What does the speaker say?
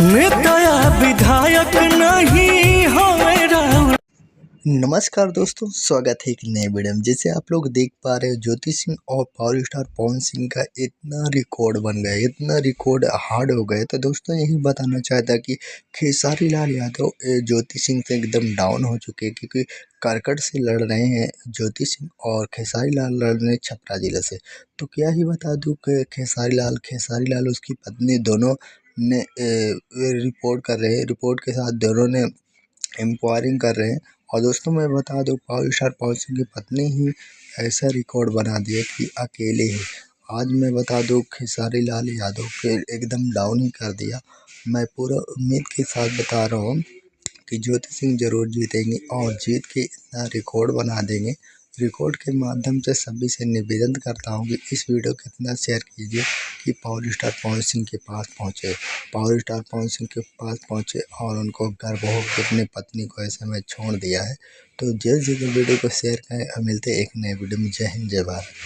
नेता या विधायक नहीं हमें राउर। नमस्कार दोस्तों, स्वागत है एक नए वीडियो में। जैसे आप लोग देख पा रहे हो, ज्योति सिंह और पावर स्टार पवन सिंह का इतना रिकॉर्ड बन गया, इतना रिकॉर्ड हार्ड हो गए। तो दोस्तों यही बताना चाहता कि खेसारी लाल यादव ज्योति सिंह से एकदम डाउन हो चुके हैं, क्योंकि करकट से लड़ रहे हैं ज्योति सिंह और खेसारी लाल लड़ रहे हैं छपरा जिले से। तो क्या ही बता दूं कि खेसारी लाल उसकी पत्नी दोनों ने रिपोर्ट के साथ दोनों ने एम्पावरिंग कर रहे हैं। और दोस्तों मैं बता दूं, पावर स्टार पवन सिंह की पत्नी ही ऐसा रिकॉर्ड बना दिया कि अकेले ही आज मैं बता दूं खेसारी लाल यादव के एकदम डाउन ही कर दिया। मैं पूरा उम्मीद के साथ बता रहा हूँ कि ज्योति सिंह जरूर जीतेंगे और जीत के इतना रिकॉर्ड बना देंगे। रिकॉर्ड के माध्यम से सभी से निवेदन करता हूँ कि इस वीडियो को इतना शेयर कीजिए कि पावर स्टार पवन सिंह के पास पहुँचे और उनको गर्व हो कि अपनी पत्नी को ऐसे में छोड़ दिया है। तो जल्द से जल्द वीडियो को शेयर करें और मिलते हैं एक नए वीडियो में। जय हिंद, जय भारत।